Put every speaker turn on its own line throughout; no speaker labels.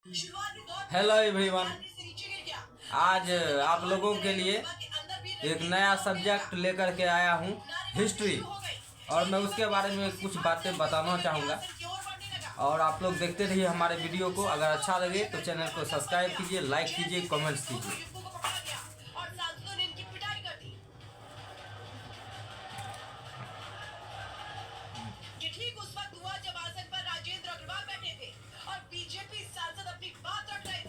Hello everyone. आज आप लोगों के लिए एक नया सब्जेक्ट लेकर के आया हूँ, हिस्ट्री। और मैं उसके बारे में कुछ बातें बताना चाहूँगा और आप लोग देखते रहिए हमारे वीडियो को। अगर अच्छा लगे तो चैनल को सब्सक्राइब कीजिए, लाइक कीजिए, कमेंट्स कीजिए। ठीक उस वक्त हुआ जब आसन पर राजेंद्र अग्रवाल बैठे थे और बीजेपी सांसद अपनी बात रख रहे थे,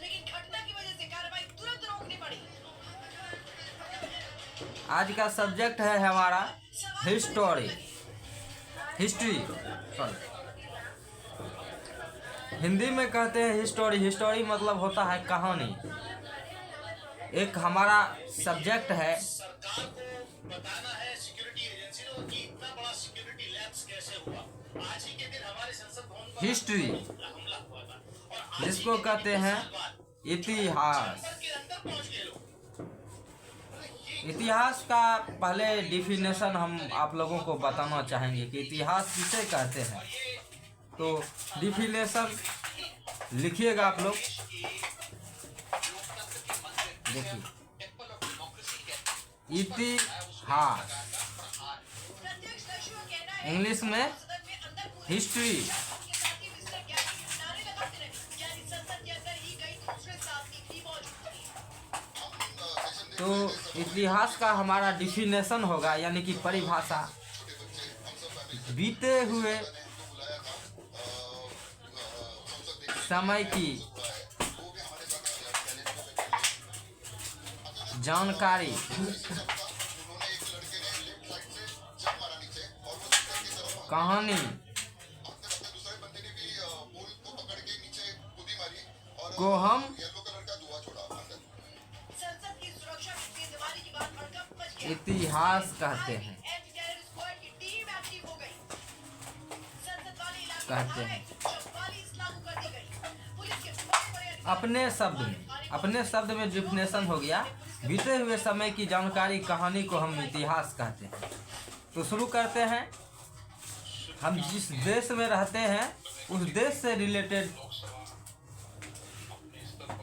लेकिन घटना की वजह से कार्रवाई तुरंत रोकनी पड़ी। आज का सब्जेक्ट है हमारा हिस्ट्री। हिंदी में कहते हैं हिस्टोरी। हिस्टोरी मतलब होता है कहानी। एक हमारा सब्जेक्ट है बताना है सिक्योरिटी एजेंसी को कि इतना बड़ा सिक्योरिटी लैप्स कैसे हुआ। आज ही के दिन हमारे संसद भवन पर हिस्ट्री, जिसको कहते हैं इतिहास। इतिहास का पहले डिफिनेशन हम आप लोगों को बताना चाहेंगे कि इतिहास किसे कहते हैं। तो डिफिनेशन लिखिएगा आप लोग, देखिए। इतिहास इंग्लिश में हिस्ट्री। तो इतिहास का हमारा डिफिनेशन होगा, यानी कि परिभाषा, बीते हुए समय की जानकारी, कहानी को हम इतिहास कहते हैं। अपने शब्द में डिफिनेशन हो गया, बीते हुए समय की जानकारी, कहानी को हम इतिहास कहते हैं। तो शुरू करते हैं। हम जिस देश में रहते हैं उस देश से रिलेटेड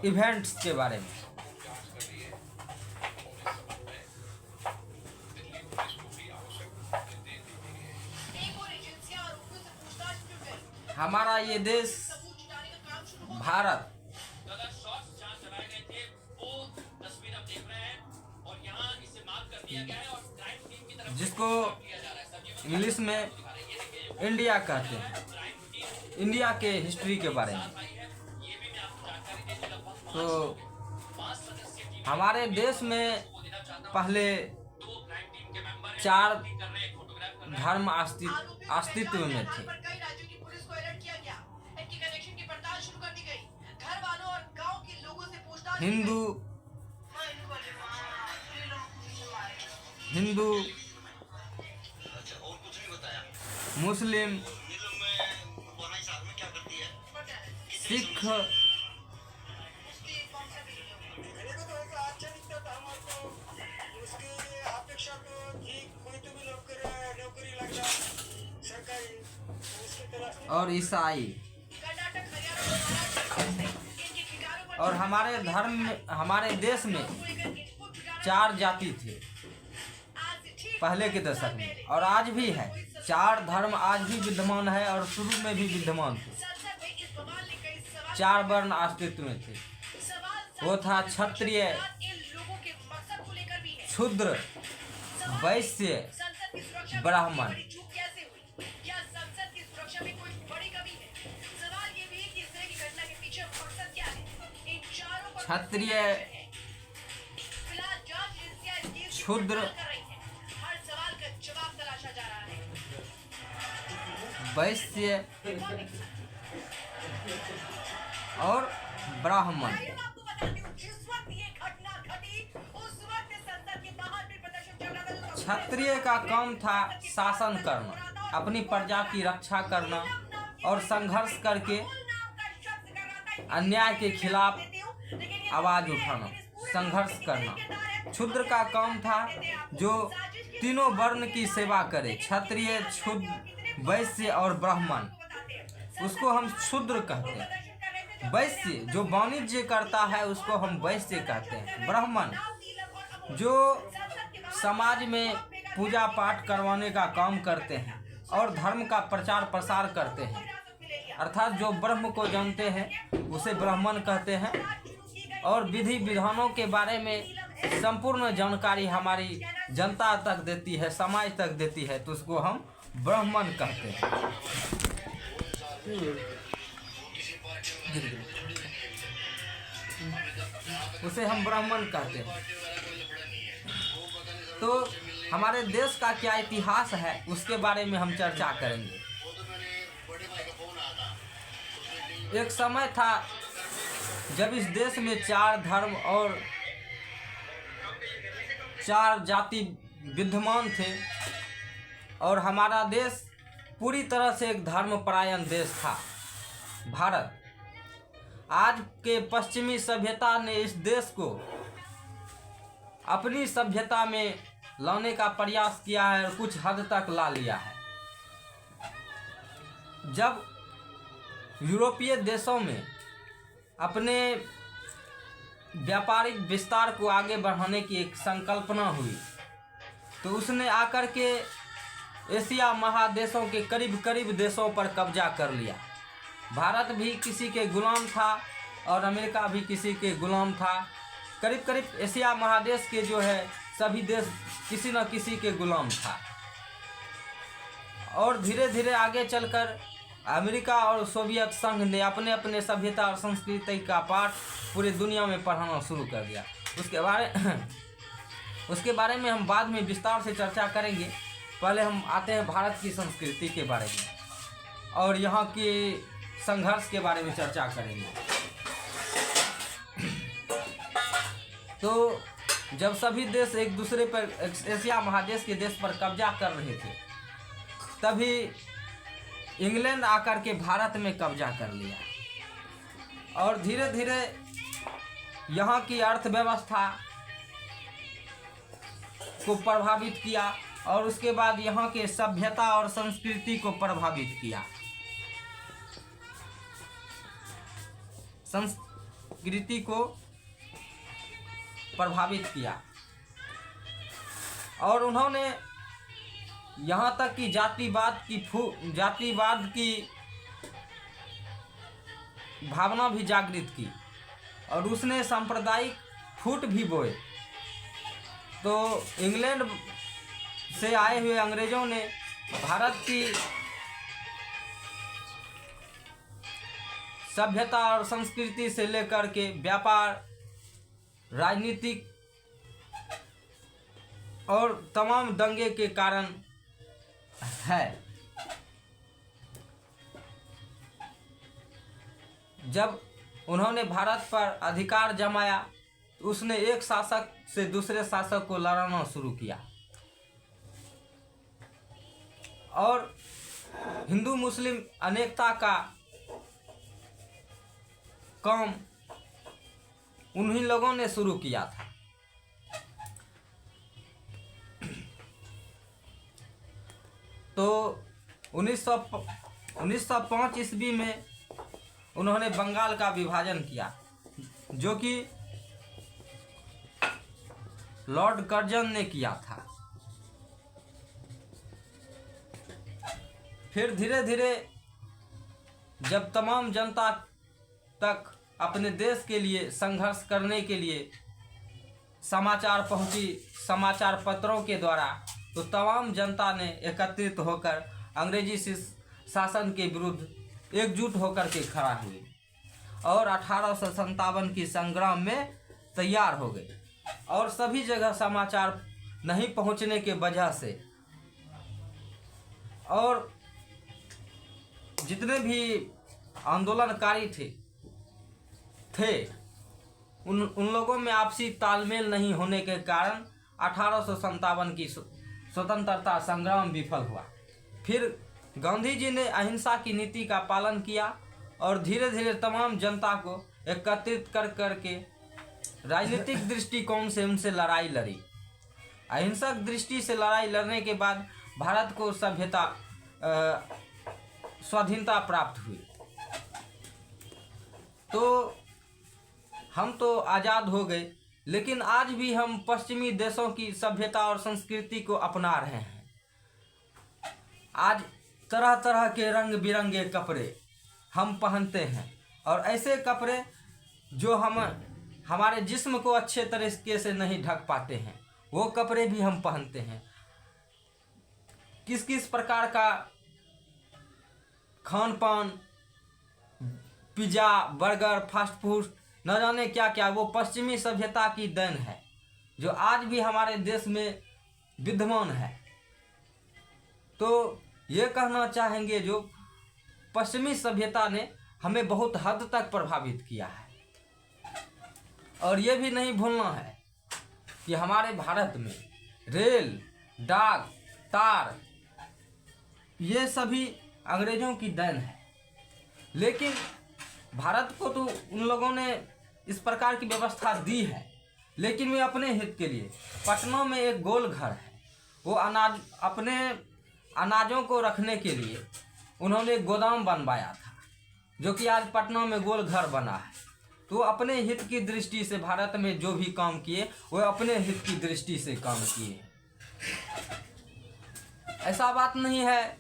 इवेंट्स के बारे में। हमारा ये देश भारत, जिसको इंग्लिश में इंडिया कहते हैं, इंडिया के हिस्ट्री के बारे में। तो हमारे देश में पहले 4 धर्म अस्तित्व में थे। हिंदू, मुस्लिम, सिख, और ईसाई। और हमारे देश में 4 जाति थे पहले के दशक में, और आज भी है। 4 धर्म आज भी विद्यमान है और शुरू में भी विद्यमान थे। 4 वर्ण अस्तित्व में थे। वो था क्षत्रिय, शूद्र, वैश्य, ब्राह्मण। क्षत्रिय, शूद्र, वैश्य और ब्राह्मण। क्षत्रिय का काम था शासन करना, अपनी प्रजा की रक्षा करना और संघर्ष करके अन्याय के खिलाफ आवाज उठाना, संघर्ष करना। शूद्र का काम था जो तीनों वर्ण की सेवा करे, क्षत्रिय, शूद्र, वैश्य और ब्राह्मण। उसको हम शूद्र कहते हैं। वैश्य जो वाणिज्य करता है उसको हम वैश्य कहते हैं। ब्राह्मण जो समाज में पूजा पाठ करवाने का काम करते हैं और धर्म का प्रचार प्रसार करते हैं, अर्थात जो ब्रह्म को जानते हैं उसे ब्राह्मण कहते हैं। और विधि विधानों के बारे में संपूर्ण जानकारी हमारी जनता तक देती है, समाज तक देती है, तो उसको हम ब्राह्मण कहते हैं। उसे हम ब्राह्मण कहते हैं। तो हमारे देश का क्या इतिहास है उसके बारे में हम चर्चा करेंगे। एक समय था जब इस देश में 4 धर्म और 4 जाति विद्यमान थे और हमारा देश पूरी तरह से एक धर्मपरायण देश था, भारत। आज के पश्चिमी सभ्यता ने इस देश को अपनी सभ्यता में लाने का प्रयास किया है और कुछ हद तक ला लिया है। जब यूरोपीय देशों में अपने व्यापारिक विस्तार को आगे बढ़ाने की एक संकल्पना हुई तो उसने आकर के एशिया महादेशों के करीब करीब देशों पर कब्जा कर लिया। भारत भी किसी के गुलाम था और अमेरिका भी किसी के गुलाम था। करीब करीब एशिया महादेश के जो है सभी देश किसी न किसी के गुलाम था। और धीरे धीरे आगे चलकर अमेरिका और सोवियत संघ ने अपने अपने सभ्यता और संस्कृति का पाठ पूरी दुनिया में पढ़ाना शुरू कर दिया। उसके बारे में हम बाद में विस्तार से चर्चा करेंगे। पहले हम आते हैं भारत की संस्कृति के बारे में और यहाँ के संघर्ष के बारे में चर्चा करेंगे। तो जब सभी देश एक दूसरे पर एशिया महादेश के देश पर कब्जा कर रहे थे तभी इंग्लैंड आकर के भारत में कब्जा कर लिया और धीरे धीरे यहाँ की अर्थव्यवस्था को प्रभावित किया और उसके बाद यहाँ के सभ्यता और संस्कृति को प्रभावित किया। संस्कृति को प्रभावित किया और उन्होंने यहाँ तक कि जातिवाद की भावना भी जागृत की और उसने सांप्रदायिक फूट भी बोए। तो इंग्लैंड से आए हुए अंग्रेजों ने भारत की सभ्यता और संस्कृति से लेकर के व्यापार, राजनीतिक और तमाम दंगे के कारण है। जब उन्होंने भारत पर अधिकार जमाया उसने एक शासक से दूसरे शासक को लड़ाना शुरू किया और हिंदू मुस्लिम अनेकता का काम उन्हीं लोगों ने शुरू किया था। तो 1905 ईस्वी में उन्होंने बंगाल का विभाजन किया जो कि लॉर्ड कर्जन ने किया था। फिर धीरे धीरे जब तमाम जनता तक अपने देश के लिए संघर्ष करने के लिए समाचार पहुंची समाचार पत्रों के द्वारा, तो तमाम जनता ने एकत्रित होकर अंग्रेजी शासन के विरुद्ध एकजुट होकर के खड़ा हुई और 1857 की संग्राम में तैयार हो गए। और सभी जगह समाचार नहीं पहुंचने के वजह से और जितने भी आंदोलनकारी थे उन लोगों में आपसी तालमेल नहीं होने के कारण 1857 की स्वतंत्रता संग्राम विफल हुआ। फिर गांधी जी ने अहिंसा की नीति का पालन किया और धीरे धीरे तमाम जनता को एकत्रित करके राजनीतिक दृष्टिकोण से उनसे लड़ाई लड़ी। अहिंसक दृष्टि से लड़ाई लड़ने के बाद भारत को स्वाधीनता प्राप्त हुई। तो हम तो आज़ाद हो गए, लेकिन आज भी हम पश्चिमी देशों की सभ्यता और संस्कृति को अपना रहे हैं। आज तरह तरह के रंग बिरंगे कपड़े हम पहनते हैं, और ऐसे कपड़े जो हमारे जिस्म को अच्छे तरीके से नहीं ढक पाते हैं, वो कपड़े भी हम पहनते हैं। किस किस प्रकार का खान पान, पिज़्ज़ा, बर्गर, फास्ट फूड, न जाने क्या क्या, वो पश्चिमी सभ्यता की देन है जो आज भी हमारे देश में विद्यमान है। तो ये कहना चाहेंगे जो पश्चिमी सभ्यता ने हमें बहुत हद तक प्रभावित किया है। और ये भी नहीं भूलना है कि हमारे भारत में रेल, डाक, तार, ये सभी अंग्रेज़ों की देन है। लेकिन भारत को तो उन लोगों ने इस प्रकार की व्यवस्था दी है, लेकिन वे अपने हित के लिए, पटना में एक गोल घर है, वो अपने अनाजों को रखने के लिए उन्होंने एक गोदाम बनवाया था, जो कि आज पटना में गोल घर बना है। तो अपने हित की दृष्टि से भारत में जो भी काम किए, वो अपने हित की दृष्टि से काम किए। ऐसा बात नहीं है,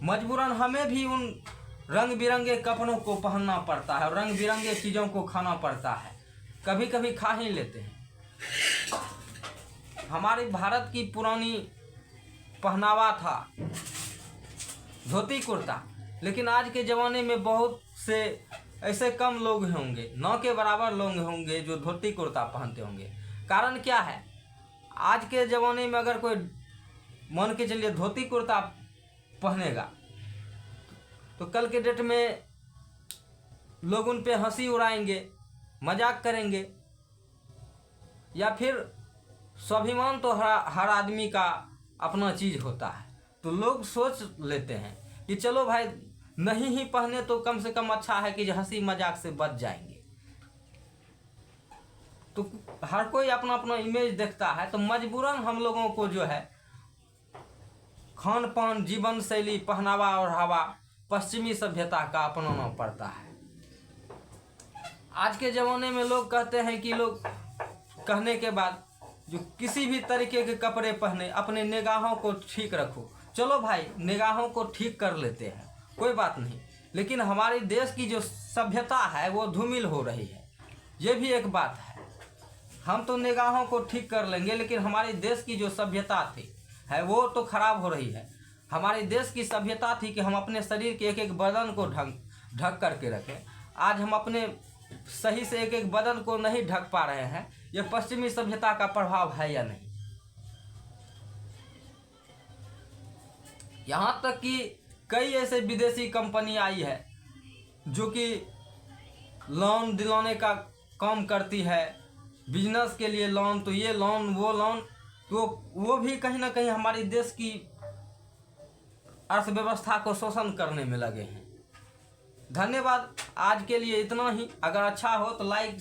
मजबूरन हमें भी उन रंग बिरंगे कपड़ों को पहनना पड़ता है और रंग बिरंगे चीज़ों को खाना पड़ता है। कभी कभी खा ही लेते हैं। हमारे भारत की पुरानी पहनावा था धोती कुर्ता, लेकिन आज के ज़माने में बहुत से ऐसे कम लोग होंगे, 9 के बराबर लोग होंगे जो धोती कुर्ता पहनते होंगे। कारण क्या है? आज के ज़माने में अगर कोई मान के चलिए धोती कुर्ता पहनेगा, तो कल के डेट में लोग उन पे हंसी उड़ाएंगे, मजाक करेंगे, या फिर स्वाभिमान तो हर आदमी का अपना चीज़ होता है। तो लोग सोच लेते हैं कि चलो भाई नहीं ही पहने तो कम से कम अच्छा है कि हंसी मजाक से बच जाएंगे। तो हर कोई अपना अपना इमेज देखता है, तो मजबूरन हम लोगों को जो है खान पान, जीवन शैली, पहनावा और हवा पश्चिमी सभ्यता का अपनाना पड़ता है। आज के ज़माने में लोग कहते हैं कि लोग कहने के बाद जो किसी भी तरीके के कपड़े पहने, अपने निगाहों को ठीक रखो। चलो भाई, निगाहों को ठीक कर लेते हैं, कोई बात नहीं, लेकिन हमारे देश की जो सभ्यता है वो धूमिल हो रही है, ये भी एक बात है। हम तो निगाहों को ठीक कर लेंगे, लेकिन हमारे देश की जो सभ्यता थी है वो तो खराब हो रही है। हमारे देश की सभ्यता थी कि हम अपने शरीर के एक एक बदन को ढक करके रखें। आज हम अपने सही से एक एक बदन को नहीं ढक पा रहे हैं। ये पश्चिमी सभ्यता का प्रभाव है या नहीं? यहाँ तक कि कई ऐसे विदेशी कंपनी आई है जो कि लोन दिलाने का काम करती है, बिजनेस के लिए लोन, तो ये लोन वो लोन, तो वो भी कहीं ना कहीं हमारे देश की अर्थव्यवस्था को शोषण करने में लगे हैं। धन्यवाद, आज के लिए इतना ही। अगर अच्छा हो तो लाइक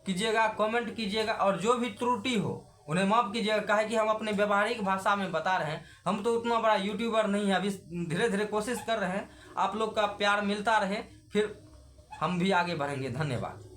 कीजिएगा, कमेंट कीजिएगा, और जो भी त्रुटि हो उन्हें माफ़ कीजिएगा। काहे कि हम अपने व्यवहारिक भाषा में बता रहे हैं, हम तो उतना बड़ा यूट्यूबर नहीं है, अभी धीरे धीरे कोशिश कर रहे हैं। आप लोग का प्यार मिलता रहे, फिर हम भी आगे बढ़ेंगे। धन्यवाद।